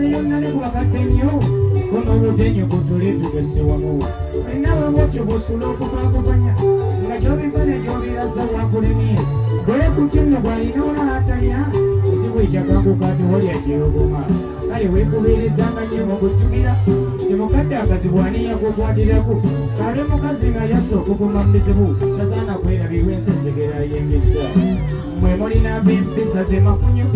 yonna ne kubakadde nnyo kono obutenyo kutule tugese wamu olinawe bwotyo bwosula okubaagubanya nga gyobiva ne gyobiraza bwakulemye gole ku kinno gwalina olaatalina ezibu ekyakanguka ati walya kyeyogoma kale weekubirizanga nnyo okujjukira temukadde akazibu ani yakukwatirako kale mukazi nga yasooka okuguma mu bizibu tasaana kwerabirwa ensesegera yengeza mwe mulina b'empisa zemakunyo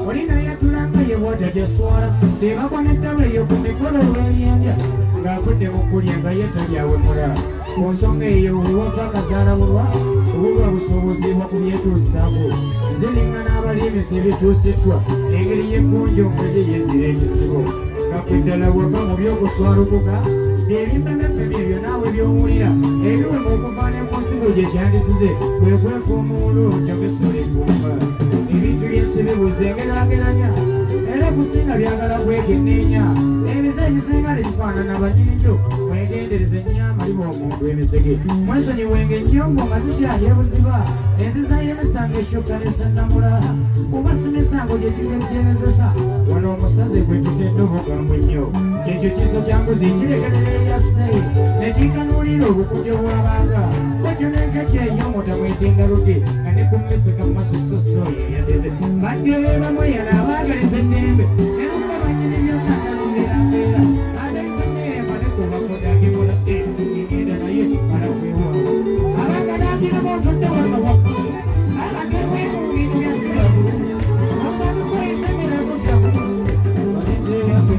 olina yatulanga ye bwata gyaswala tebakwa neddalo eyo ku mikolo olw'eryendya ng'akudde mu kulya nga ye talyawemula ku nsonga eyo wewava akazaala bulwa obulwa busobozebwa ku byetuusaako ziringa n'abalimisa ebituusiddwa engeri y'eggunjo ngeri yezira ekisibo kakuddala wava mu by'okuswalukuka byebimbemepe byebyo naawe by'owulira ebiwema okuvaana ku nsigo gye kyandisize kwe kwefuumuula okyogesa eggumba ebintu by'ensi bibuzengeraageranya era kusinga byagala kwekenneenya ebize ekisinga tekifaanana banyinjo mwegendereze nnyo amaliba omuntu emisege mwesonyiwenga ennyongo nga zikyali ebuziba enziza y'emisango eshyokka nesannamula kuba si misango gye tugejjerezesa wano omusaze gwe tutenda obugambwe nnyo kyekyo kiiso kya mbuzi kirekerera eyasse ne kikanuulira obukudde bw'abanga kwekyo n'enkejje ey'omuta mwetenga luge nga ne ku mmese kamasusoso yeyateze badde bebamu yana abaagaliza eddembe ne luba banyini byonna nalumbeerambeera agaliza emmeemba ne ku makoda agekola egenda naye alakwewaabo abanga naagira bootodde wano wakka abageweemu bintu byasibabu abantu kweyisanyira kutyaku banezeeyake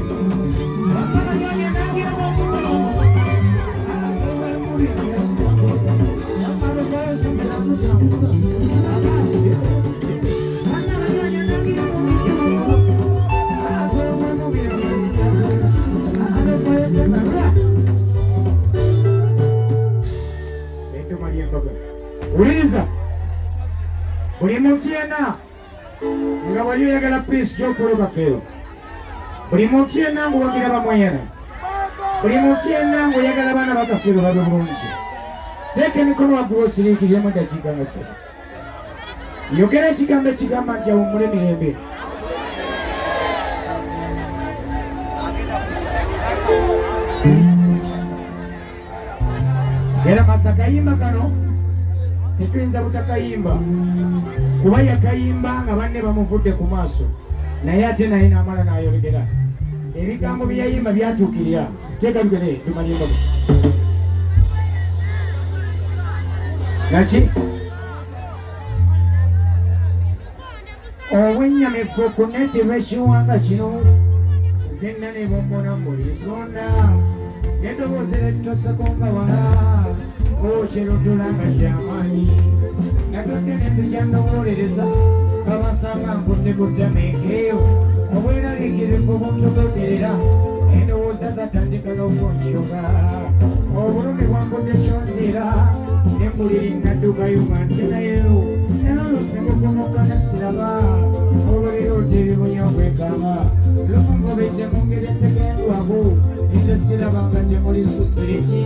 bakamanyanya naagira bootodde abageweemu bintu byasibabu abantu kweyisanyira kutyaku Uliriza buli muntu yenna nga wali oyagala pisi gy'okuloga feero buli muntu yenna ng'owagira bamweyana buli muntu yenna ng'oyagala baana bakafeero babe bulungi teeka emikono waggulu osiriikiremu eddakiika nga ssatu yogera ekigambo ekigamba nti awummule emirembe era masa kayimba kano tetuyinza butakayimba kuba yakayimba nga banne bamuvudde ku maaso naye ate naye n'amala n'ayolekera ebigambo bye yayimba byatuukirira teeka lugere tumalimba naki obwennyama ekkoko netebwekiwanga kino zenna ne bombona mulisonda nedoboozi letutosakonga wala okyerotulanga kyamaanyi natodde nezikyandowolereza babasanga nkutekutameekeyo obweraliikirivu buntogoterera endowooza zatandika n'okunshoga obulumi bwankodde kyonzira nembuliri naddukayuma nti nayo era olusinga okumoka nasiraba oluliro tebibunya okwekanga lukungobedde mu ngeri entegendwabu ente sirabanga temuli susiriki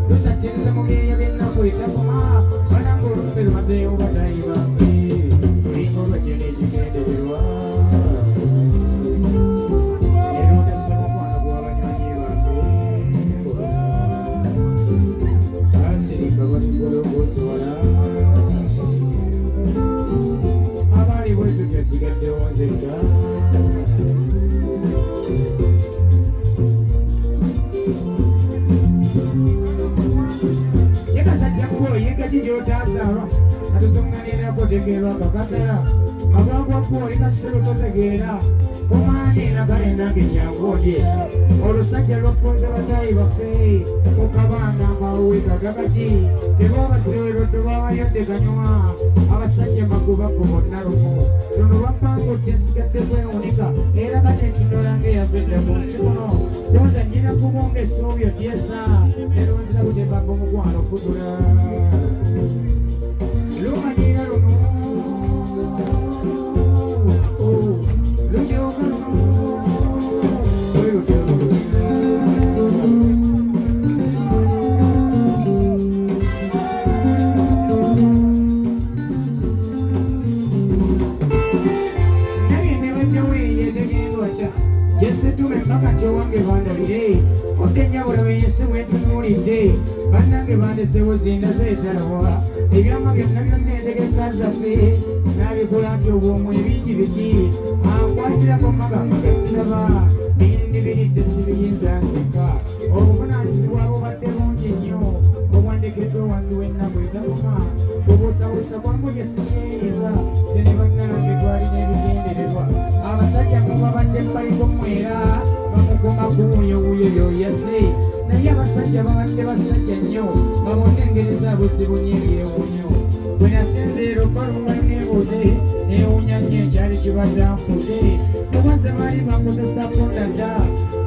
lusatiriza mu byeya by'ennaku etakoma bananga olumbe lumazeeyo batayi bambi ebikolwa gye n'ekigendererwa abali bwetu kyesigaddewo nzeka yekasajja kubo yengaki gyotazaalwa atusonganirako tegeerwa kakatala agagwako oli kasero totegeera kumaanina kale nange kyangodye olusajja lwakkonze batayi baffe mukabanga ngawuweka gagati tebabasirewerodde babayodde ganywa abasajja magubago bonna lumu luno lwampangudde nsigadde kwewunika era kati entindo yange yavudde mu nsi muno ndowooza nnyina kubonga essuubyo dyesa nerowooza butembaga omukwano kudula lumanyira luno lukyoka luno Yesu tume ge bandeseewo zinda zeetalawa ebyama byonna byonna entegeka zaffe n'abikola nti obwomu ebingi biki ankwatirako magamba gasiraba bindi biridde sibiyinza nzeka obuvunaanyizibwa bubadde bungi nnyo obwandikiddwa wansi w'ennaku etakoma obuusabuusa bwangu gye sikiyinza se ne bannange twalina ebigendererwa abasajja ngo babadde mbaliko mwera bamukoma kuwuyo wuyo yoyaze naye abasajja babadde basajja nnyo babona engeri zaabwe zibunye ebyewunyo bwe nasinziira okbalumba neebuuze neewunya nnyo ekyali kibatanfudde kubazze baali bakozesako nadda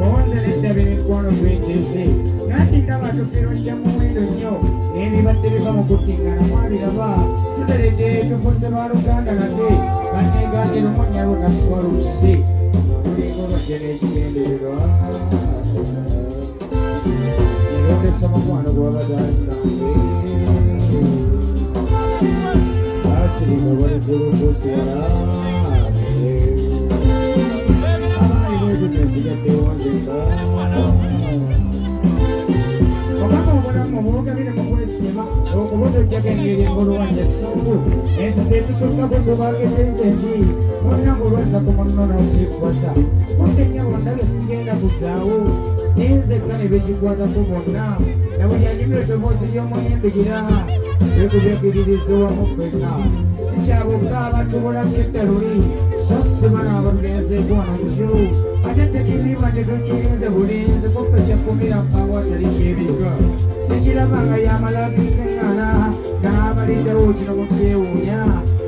owonze neddaba emikwano tweteese nati ndaba tufiro kya muwendo nnyo n'ebibadde biva mu kuddingana mwabiraba tuteredde tufuuse baluganda nate banneegaanye lumunnya lwonaswa lusi olinga obajja n'ekigendererwa erondesa mukwano gw'abazaalinange asirika baledde lukusiwala abaali bwetuto nsigadde wonzeka obanga obulamu obugabire mu kwesiima okuba tojjaga engeri engolowanja essungu ensi zetusukkako tubagezente munnange olwasa ku munno n'otikwasa fudde nnyabo ndabye sigenda kuzaawo sinzekka ne bekikwatako bonna nabwenyanyumya eddoboozi ly'omuyimbigira twekubyakiririza wamu ffenna si kyabokka abatubulako eddaluli so sibana abalugenzeeko wano ntyo ate tekimiba tetukirinze bulinzi kuffe kyakumira mpawo atali kyebika sikiraba nga yamala agisiŋŋana n'abalindawo kino mu kyewuunya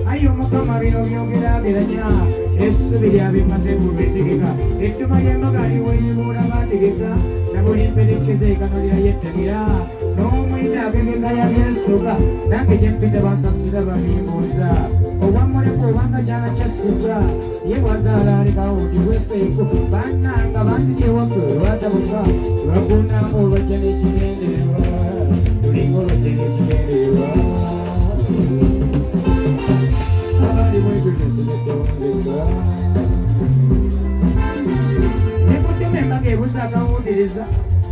aye omukama bino byogerageranya essubi lyabimaze bulwetegeka ettuma ly'embaga liweyibuula bategeka na buli mperekeza egano lyayettanira n'omwita agegeka yabyensoga nange gyempita bansasira bamimbuuza obwamuleko obanga kyana kyasibwa ye bwazaala alekawo nti bwefeeko bannanga banzijewaffe olwatabuka lwagunanga olwajja n'ekigendererwa tulinga olwajja n'ekigendererwa abali bwetyo tesigeddeonzeka nekuddemu embaga ebuza akawuntereza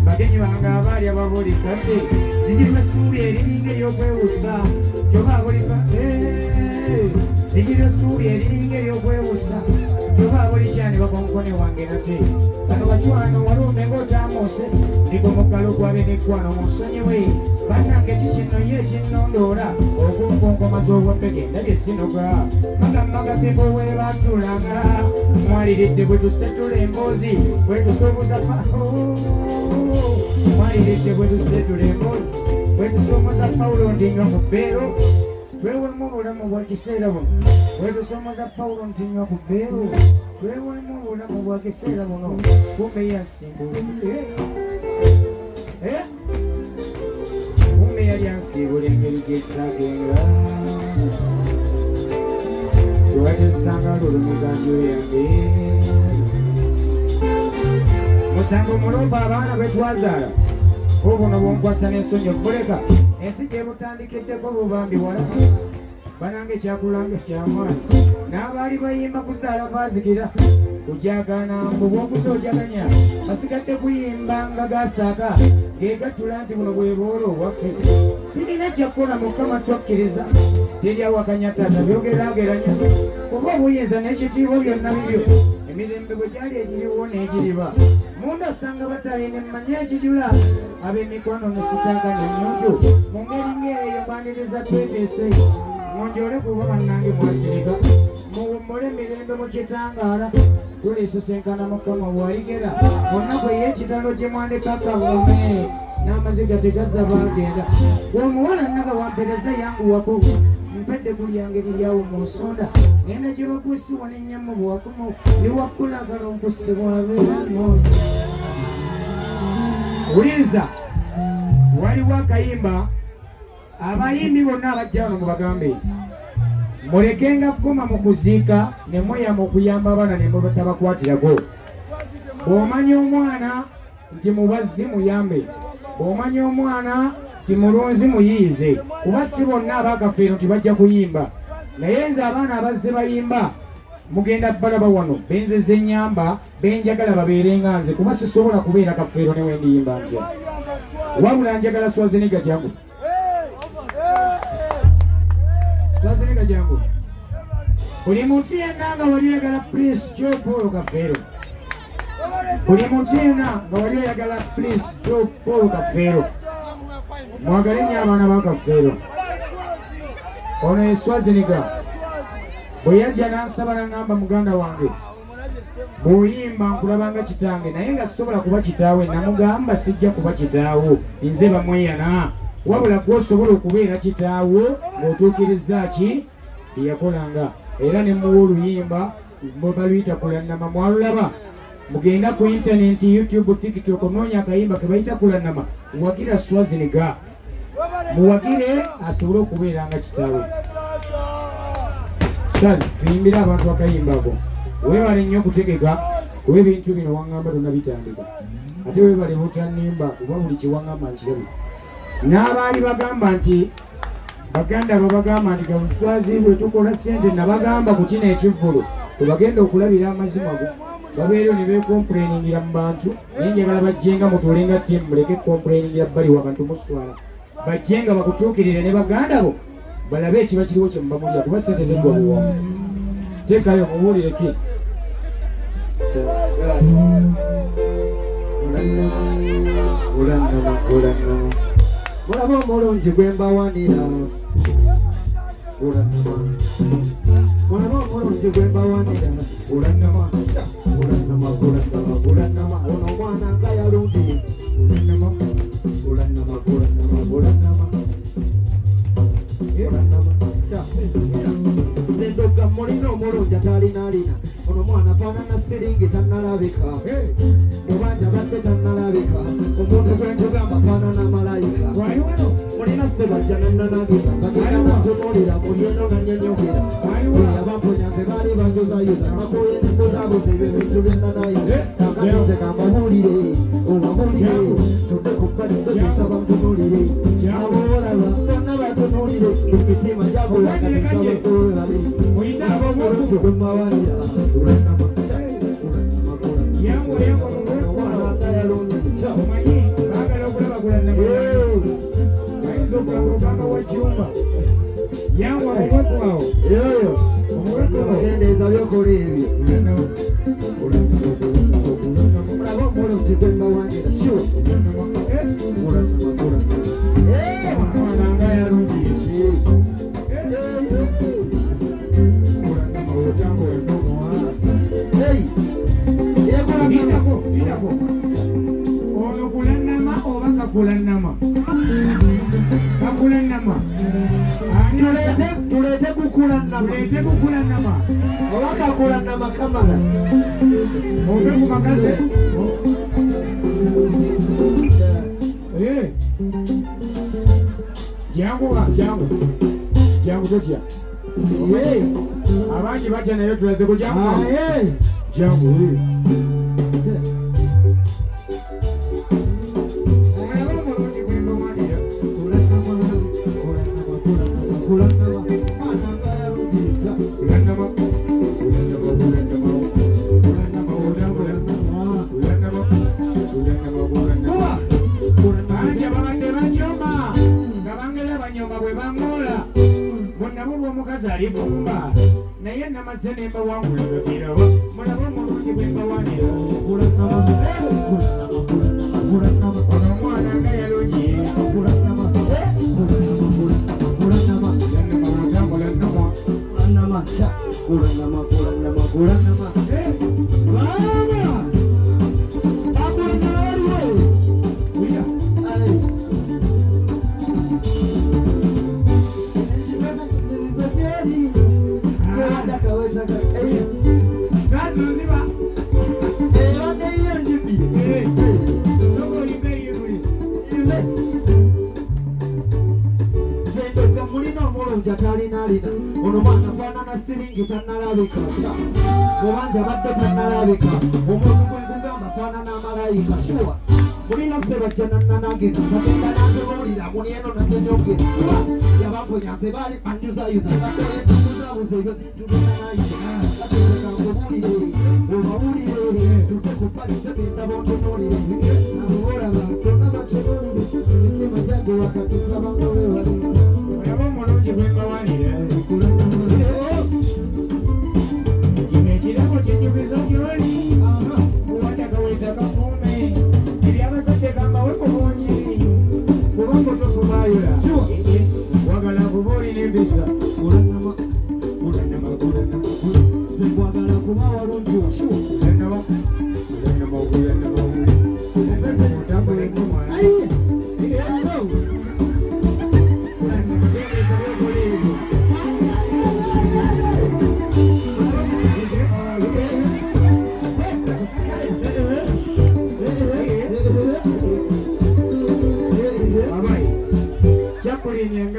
bagenyi bange abaali ababulikadde zigirwa essuubi eriringa ery'okwewusa kyoba abulikadde zigirwa essuubi eriringa ery'okwewusa kyoba abulikyani bakonkone wange nate bano bakiwano walume ng'otamuuse ndigo muggalo gwabe n'eggwano mu nsonyiwe bannange kikino ye ekinnondoola okunkonkoma z'obwabbege ndabye sinoga magamagaddeko weebatulanga mwaliridde bwe tusetula emboozi bwe tusuubuza mwaliridde bwe tusetula emboozi bwe tusomoza Pawulo nti nywa ku bbeero twewemu obulamu bwa kiseera buno bwe tusomoza Pawulo nti nywa ku bbeero twewemu obulamu bwa kiseera buno kumbe yansimbula kumbe yali ansiibula engeri gyekiragenga tewatesanga lulumiganjo yange musango mulumba abaana bwe twazaala obuno bwonkwasa n'ensonyi okuleka ensi gyebutandikiddeko bubambi wala banange kyakulanga kyamaanyi n'abaali bayimba kuzaala bazigira kujagana mbu bwokuza ojaganya basigadde kuyimba nga gasaaka gegattula nti buno bweboola owaffe sirina kyakkola mukama twakkiriza teryawakanya taata byogerageranya kuba obuyinza n'ekitiibwa byonna bibyo emirembe bwe gyali egiriwo n'egiriba munda osanga batayina emmanya ekijula ab'emikwano ne sitanga n'ennyonjo mu ngeri ng'eyo mbaniriza tweteese mwonjole kuba bannange mwasirika muwummule emirembe mu kitangaala tulisesenkana mukama bw'aligera mu nnaku ey'ekitalo gye mwandika kabume n'amaziga tegazza baagenda bw'omuwala nnaga wampereza yanguwako mpedde kulyange liryawo mu nsonda ngenda gye bakusiwa n'ennyama bw'wakumu liwakulagala onkusibwabeerano wuliriza waliwo akayimba abayimbi bonna abajja wano mubagambe mulekenga kukoma mu kuziika ne mweyama okuyamba abaana ne mutabakwatirako bw'omanya omwana nti mubazzi muyambe bw'omanya omwana nti mulunzi muyiize kuba si bonna abaakafeero nti bajja kuyimba naye nze abaana abazze bayimba mugenda balaba wano benzeze ennyamba benjagala babeere nga nze kuba sisobola kubeera kafeero ne wendiyimba ntya wabula njagala Schwarzenegger jangu Schwarzenegger jangu buli muntu yenna nga wali oyagala Prince Joe Paul Kafeero buli muntu yenna nga wali oyagala Prince Joe Paul Kafeero mwagale nnyo abaana ba Kafeero ono ye Schwarzenegger bwe yajja n'ansaba n'aŋŋamba muganda wange bw'oyimba nkulabanga kitange naye nga sisobola kuba kitaawe namugamba sijja kuba kitaawo nze bamweyana wabula gwosobola okubeera kitaawo ng'otuukiriza ki eyakolanga era ne muwa oluyimba baluyita kulannama mwalulaba mugenda ku intaneti YouTube TikTok noonya akayimba ke bayita kulannama wagira Schwarzenegger muwagire asobole okubeera nga kitaawe kazi tuyimbire abantu akayimba ako weebale nnyo okutegeka kuba ebintu bino waŋŋamba tonnabitandika ate weebale butanimba kuba buli kiwaŋŋamba nkirabi n'abaali bagamba nti baganda babagamba nti gabuswazi bwe tukola ssente nabagamba ku kino ekivvulu tebagenda okulabira amazima go babeereyo ne beekompuleningira mu bantu naye njagala bajjenga mutuulenga ttiimu muleke kompuleningira bbali wabantu muswala bajjenga bakutuukirire ne baganda bo balabe ekiba kiriwo kye mubamulira kuba ssente teggwa buwomu teekayo mubuulireki mulaba omulungi gwe mbawanira mulaba omulungi gwe mbawanira ono omwana nga yalungi zendoga mulina omulungi atalinalina ono mwana faanana siringi tannalabika mubanja badde tannalabika omuntu gwentugamba faanana malayika mulina sebajja nannanagiza sagenda natunulira mulyeno nanyonyogera abamponya ze baali banjuzayuza nakuye nembuzabuza ebyo bintu byenanayiza kakatize kambabuulire obabulire tudde ku bbalindo tusaba mutunulire aboolaba bonna batunulire emitima gyagulagatekabakoebale abomulungi gwe mbawanira omwana yalungi ogendeeza byokola ebyo mulaba omulungi gwe mbawanira ono kulannama oba kakulannama kakulannama tulete kukulannama oba kakulannama kamala ove ku magaze jangu totya abangi batya naye tulaze ku jangu omukazi alivumba naye namaze nemba wangulagatirawa mulaba omulungi bwembawanira ono omwana nga yalogi talinalina ono mwana faanana siringi tannalabika mubanja badde tannalabika omuntu gwengugamba faanana malayika shuwa mulina ffe bajja nannanagiza sagenda nantunuulira mulyeno nanyenyogera kuba bamponya nze bali banjuzayuza bakoletukuzabuza ebyo bintu byonanayi batereka ngobulire obawulire tuke ku palise binsaba ontunulire nabuolaba tonna batunulire emitima gyago wakatiza bangobe wali olaba omulungi gwembawalire kino ekirabo kijjukizo gyoli kuwataka weetakakuume ebyabazadde gambawe ku bungi kubanga otofubaayula wagala kuba olina empisa kulanama zekwagala kuba walungi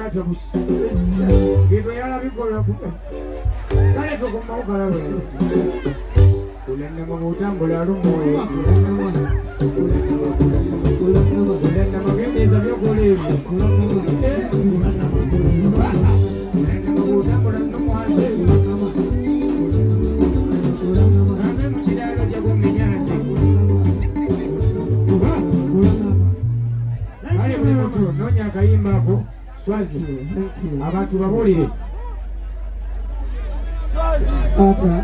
engato busi bito yalabikola kale tokomawukalawe kulanama bwotambula lumoyo kulanama byendeeza byokola ebyo kulanama bwotambula nomuhansi ave mukiraalo jagomenyansi kale buli mutu nonya akayimbako Swazi abantu babuulire ata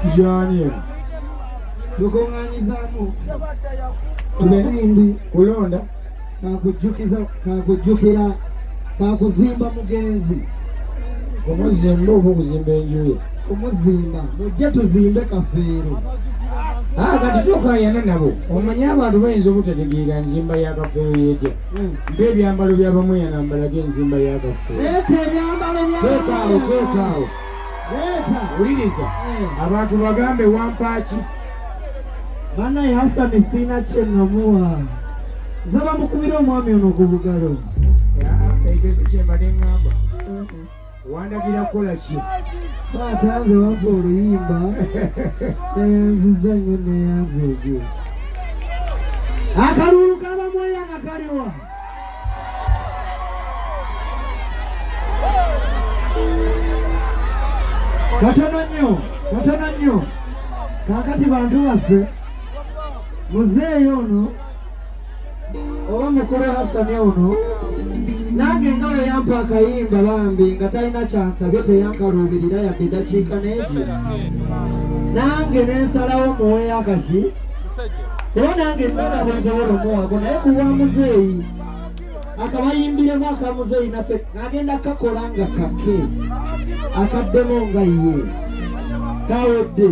kijani tukoŋŋaanyizaamu tuzimbi kulonda kakujjukira kakuzimba mugenzi omuzimba oba okuzimba enjuye omuzimba mujje tuzimbe kafeero kati tokayana nabo omanye abantu bayinza obutategeera nzimba yakafeero yetya ng'ebyambalo byabamweyana mbalage enzimba yakafeero leeta ebyambalo teekaawo leeta wuliriza abantu bagambe wampaaki banaye Hasani siina kyenamuwa nze bamukubira omwami ono ku bugalo ekyo si kyembadde ŋŋamba wandagira kukola ki taata nze wafa oluyimba neyanziza nnyo neyanza egyo akalulu kabamweyana kaliwa katono nnyo kakati bantu baffe muzeeyo ono oba mukulu Hasani ono nange nga we yampa akayimba bambi nga talina kyansabye teyankaluubirira yadde eddakiika n'egi nange nensalawo muweeyo akaki era nange nina bwensobola omuwago naye kuwa muzeeyi akabayimbiremu akamuzeeyi naffe agenda kakola nga kake akaddemu nga ye kawedde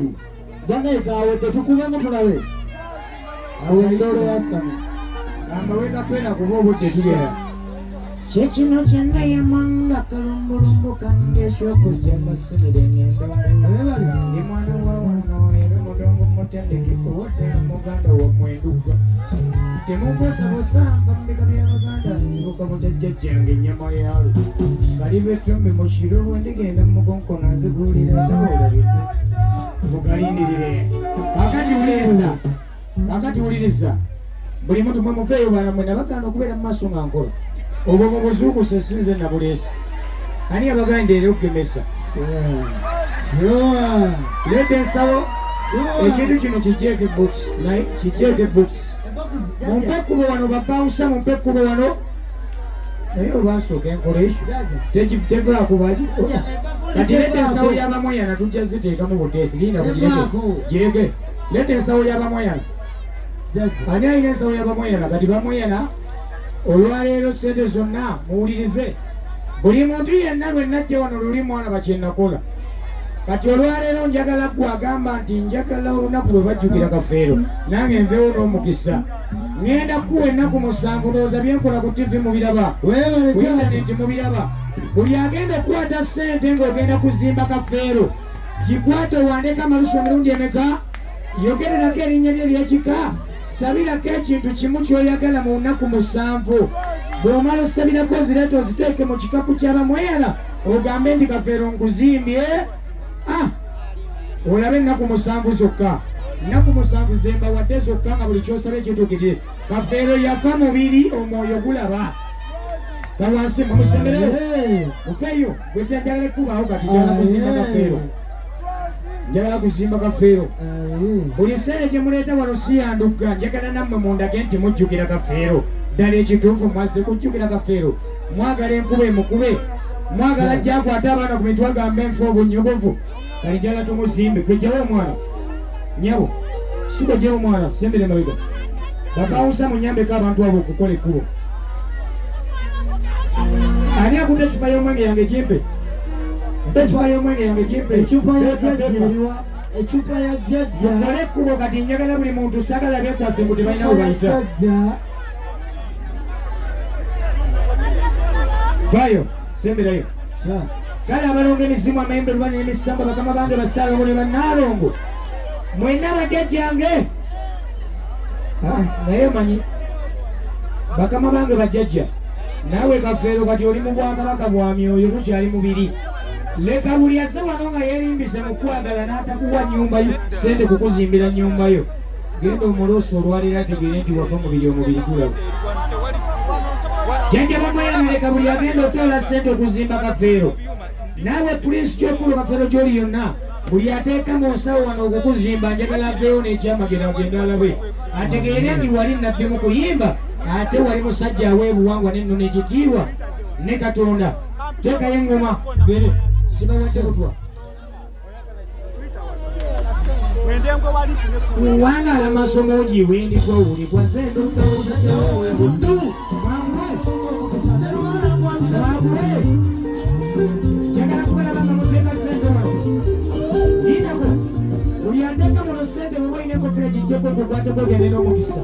banaye kawedde tukubemu tulabe awendolo Hasani gamba wekapena kuba obudde tugera kyekino kyennayamanga kalumbolumbo kange ekyokujja basunire ngendo ndi mwana wa wano era mudongo mutendeke owaddala muganda wamwenduga temubuusabuusa mba mubika byabaganda nsibuka mukyajjajjange ennyama yaalo kaliba ettumbi mu kiro bwendigenda mumukonkona nziguulira tabaolabidde mukalindirire kakati wuliriza buli muntu mwe muveeyo balamwe nabaganda okubeera mu maaso nga nkola obwo mu buzuukusa esinze nabuleesi ani abaganda era okugemesa leeta ensawo ekintu kino kijeeko ebokisi naye kijeeko ebokisi mumpe ekkubo wano bapawusa mumpe ekkubo wano naye olwasooka enkola ekyo tevaakubaki kati leeta ensawo y'abamweyana tujja ziteekamu buteesi linda gireke leeta ensawo y'abamweyana ani alina ensawo y'abamweyana kati bamweyana olwaleero sente zonna muwulirize buli muntu yenna lwe najja wano luli mwana bakyennakola kati olwaleero njagala gwagamba nti njagala olunaku lwe bajjukira kafeero nange nveewo n'omukisa ŋŋenda kuwa ennaku 7 ndowooza byenkola ku tivi mubiraba ku intaneti mubiraba buli agenda okukwata ssente ng'ogenda kuzimba kafeero kikwate wandeka amalusu emirundi emeka yogererako erinnya lye eryekika sabirako ekintu kimu kyoyagala mu nnaku 7 bw'omala osabirako ozireeta oziteeke mu kikapu ky'abamweyana ogambe nti kafeero nkuzimbye olabe ennaku 7 zokka ennaku 7 zemba wadde zokka nga buli kyosaba ekituukirire kafeero yafa mubiri omwoyo gulaba kawansi mumusembere mufeyo gwete njagala kubaho kati njagala kuzimba kafeero njagala kuzimba kafeero buli sente gye muleeta wano siyanduka njagala nammwe mundage nti mujjukira kafeero ddala ekituufu mwaze kujjukira kafeero mwagala enkuba emukube mwagala gyakwata abaana ku mitwe agambe enfu obunyogovu kali njagala tumuzimbe gwejjawo omwana nyabo situgajjawo omwana sembere mabega babawusa munyambeko abantu abo okukola ekkubo ani akuta ecupa y'omwenge yange gimpe ecupa y'omwenge yange gimpe ecupa ya jjajja kale ekkubo kati njagala buli muntu sagala bekwase mbu tebalina we bayita vayo semberayo kale abalongo emizimu amayembe lubani n'emisamba bakama bange basaalongo ne bannaalongo mwenna bajjajjange naye manyi bakama bange bajjajja naawe kafeero kati oli mu bwakabaka bwa myoyo tukyali mubiri leka buli ase wano nga yeerimbise mu kwagala n'atakuwa nnyumbayo sente kukuzimbira nnyumbayo genda omuloosi olwalira ategere nti wafa omubiri gulaba jjajja bamweyana leka buli agenda otoola sente okuzimba kafeero naawe pulisi kyokulu kafeero gy'oli yonna buli ateeka mu nsawo wano okukuzimba njagala aveewo n'ekyamagera ogenda alabe ategeere nti wali nabbi mu kuyimba ate wali musajja aweebuwangwa n'ennono ekitiibwa ne katonda teekayo engoma gere sibawadde butwa wangala masomo giwendigwa wulikwa senduka musajja wowe buddu njagala kubalaba nga muteeka sente wano yitako buli ateeka muno sente bwe balina enkofira gijjeko okukwateko ogende n'omukisa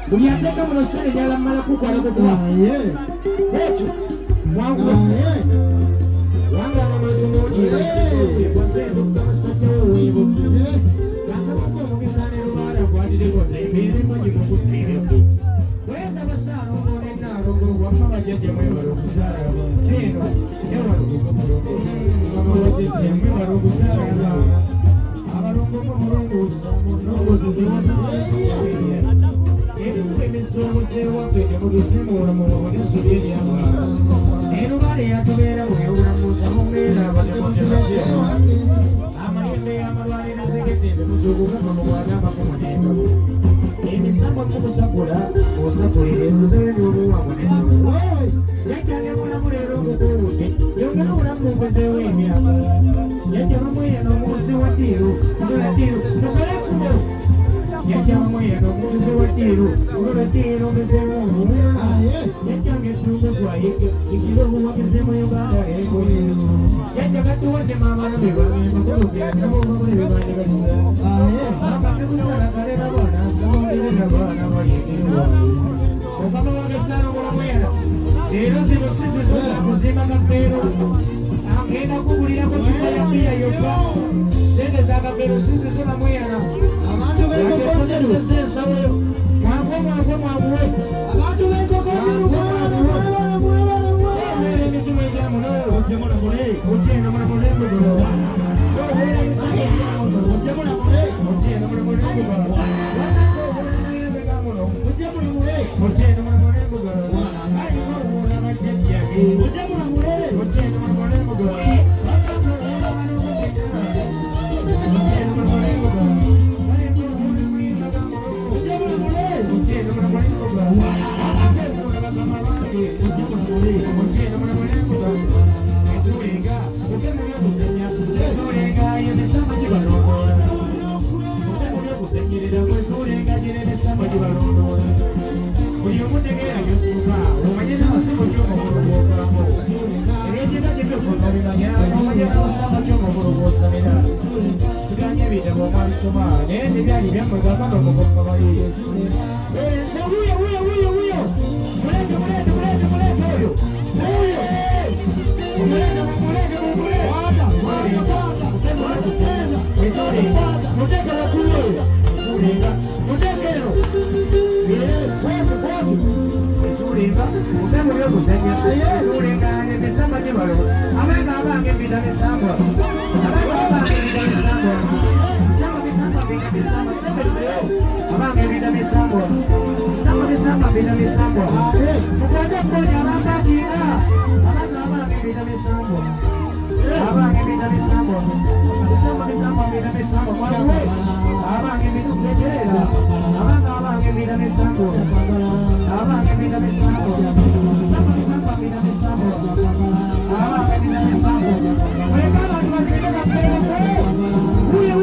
buli ateeka muno sente njagala mmala kukwalako kuba ekyo mwangu wangala masomo giwendigwa senduka musajja wowe buddu nasabako omukisa ne lwala kwatideko zemirimu gimukusiire weza basaala omwone naalongo wamma bajjajja mwebala okuzaala eno ewalokukopuloko mwebala okuzaala abaana abalongo mumulongosa munongosezewaebizibu emisoomuseewaffe temutusimuulamu mubunesubi eryamaala eno bale yatubeera bweyobulamusa mumbeera abatemutebakyema amayembe y'amalwaliro zegetembe muzuukukama mubwana amafumu n'emba emisambo kumusakula osakula ezizeyo ebyobuwangwa n'emba jajjange mulamu leero okukuwudde yongera obulamu mumpezeewo emyaka jajja bamweyana omuguzi wa ddiiru ndola ddiiru tokole ekkubo jajja bamweyana omuguzi wa ddiiru ndola ddiiru omezeemu omumwera jajjange eddungu gwayige ikira obuwagizeemu uganda leegolero jajja gadduwadde maamano be bamemagulu byataboomagule be bandibaliza akakebusala kalera baana asawulirera baana balyegerwa okama wagesala obulamwera leero zino si zizo zakuzimba kafeero agenda kugulirako cupa ya bbiya yokka sente zakafeero si zizo namweyana atekozeseza ensawoyo mwangu mwabuwe abantu emizimu egyamuno otyeno munamulembugola Abang misambo. Abange mina misambo. Misambo mina misambo. Mwawe. Abange mina kulekerera. Abange mina misambo. Abange mina misambo. Misambo mina misambo. Abange mina misambo. Weka abantu basike kafela. Uye.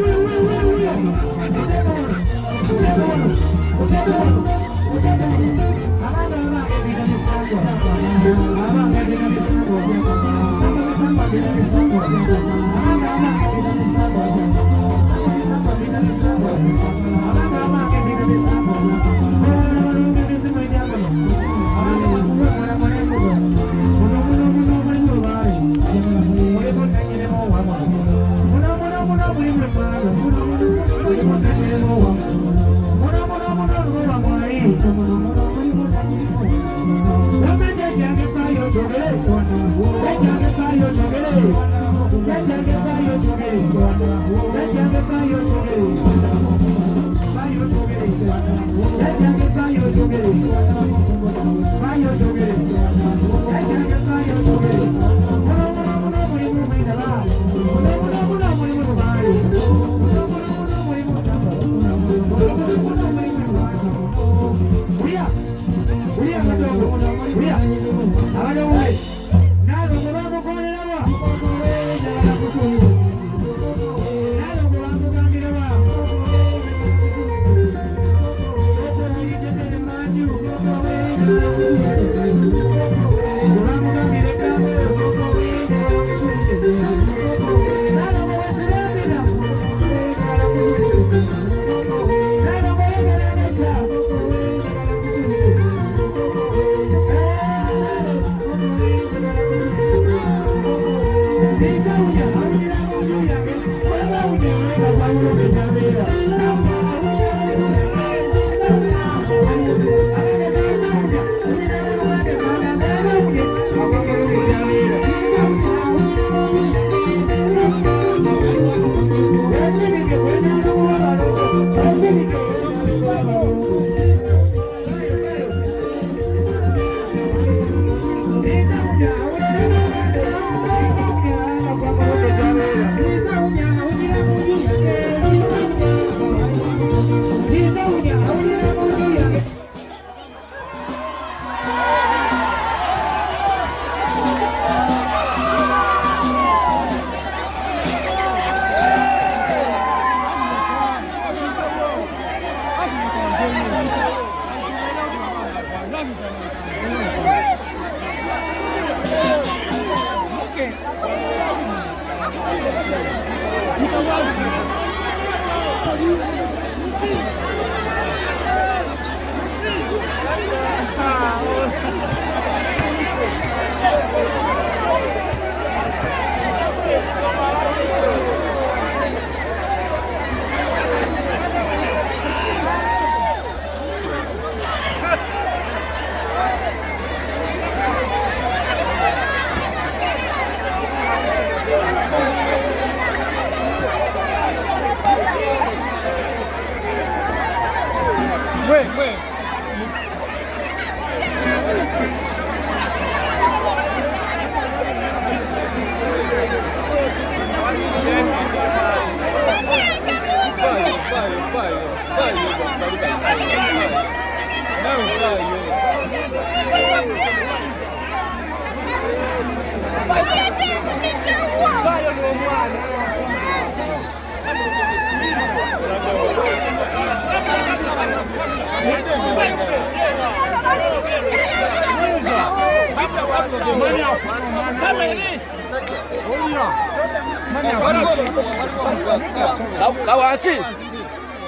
Kawasi.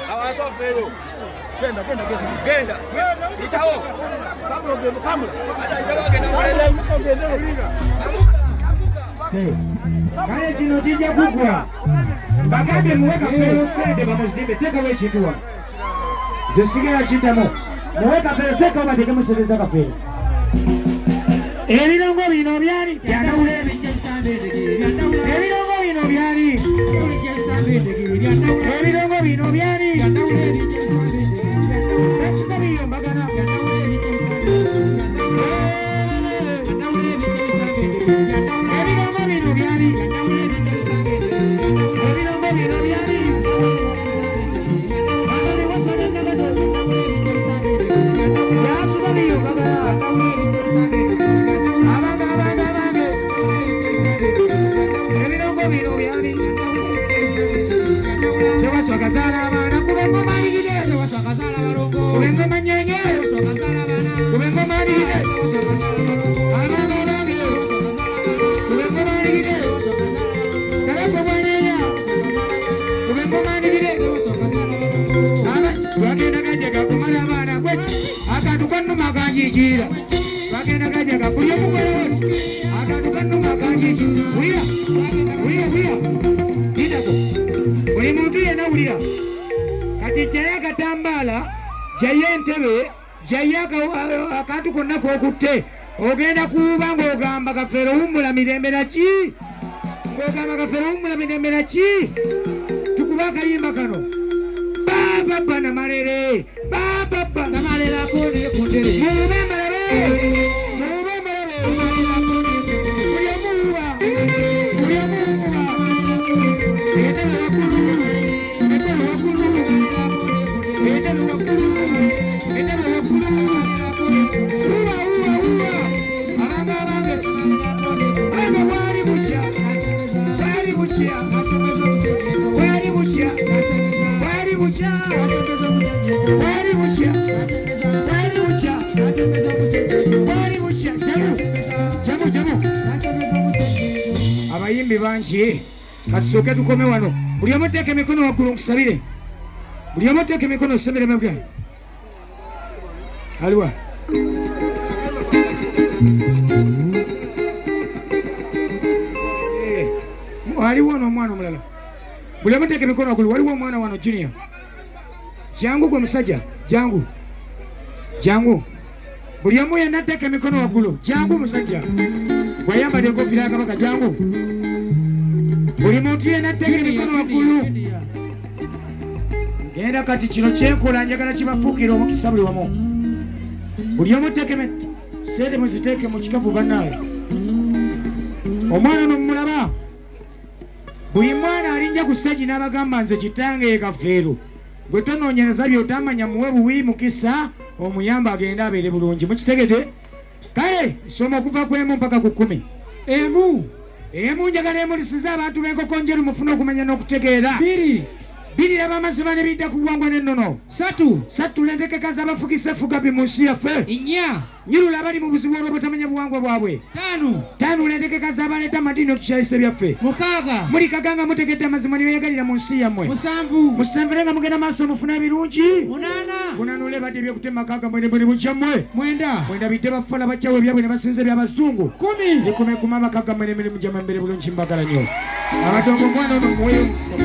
Kawaso fero. Genda. Itawo. Kale kino kijja kugwa. Bagambye muweka fero sente bamuzimbe teekawo ekintu wano. Ze sigala kiddamu. Muweka fero teekawo bategemusereza kafeero. Ebirongo bino byali byandawula ebirongo bino byali ebirongo bino byali esika biyombagana ebirongo oswakazala abaana kubengoma aligire oswakazala balongo kubengoma nyenye oswakazala abaana kubengoma aligire abaana bange kubengoma aligire kabengoma nyenye kubengoma aligire oswakazala bagenda gajjaga kumala abaana gwe akantu kannuma akanjiikiira bagenda gajjaga buli omugole akantu kannuma akanjiikiira wulira lidako buli muntu yenna wulira kati jjayo akatambaala jjayo entebe jjayo akantu konna kokutte ogenda kuuba ng'ogamba kafeero wummula mirembe naki ng'ogamba kafeero wummula mirembe naki tukuba akayimba kano baba namalere baba namalere akone kundere mube malabe uyamuwa etelo wakulu uwa abanga wali bucha abayimbi bangi katusooke tukome wano buli omu teeka emikono waggulu nkusabire buli omu teeka emikono osabire mabwa aliwa waliwo n'omwana omulala buli omu teeka emikono waggulu waliwo omwana wano junior jangu gwe musajja jangu buli omu yenna teeka emikono waggulu jangu musajja gwayambadde enkofiira ya kabaka jangu buli muntu yenna teeka emikono waggulu genda kati kino kyenkola njagala kibafuukira omukisa buli wamu buli omu teeka sente muziteeke mu kikapu bannaawe omwana nomulaba buli mwana alinja ku stage n'abagamba nze kitange ye Kafeero gwe tonoonyereza byotamanya muwe buwi mukisa omuyamba agenda abeere bulungi mukitegete kale soma okuva ku emu mpaka ku 10 emu njagala emulisiza abantu b'enkoko njeru mufune okumanya n'okutegeera 2 laba amazima ne bidda ku buwangwa n'ennono 3 lentekeka z'abafugisa effugabi mu nsi yaffe 4 nyirula abali mu buzibu olw'obutamanya buwangwa bwabwe 5 lentekeka z'abaleeta amadiini okukyayisa byaffe 6 muli kaganga mutegedde amazima ne beyagalira mu nsi yammwe 7 musenverenga mugenda maaso mufuna ebirungi 8 kunanule badde ebyokutema kaga mwene bukyammwe 9 bidde bafala bakyawe ebyabwe ne basinza ebyabazungu 10 likume kumama kaga mwene mirimu gyamwe mbere bulungi mbagala nnyo abatongo omwana ono muweyo omukisa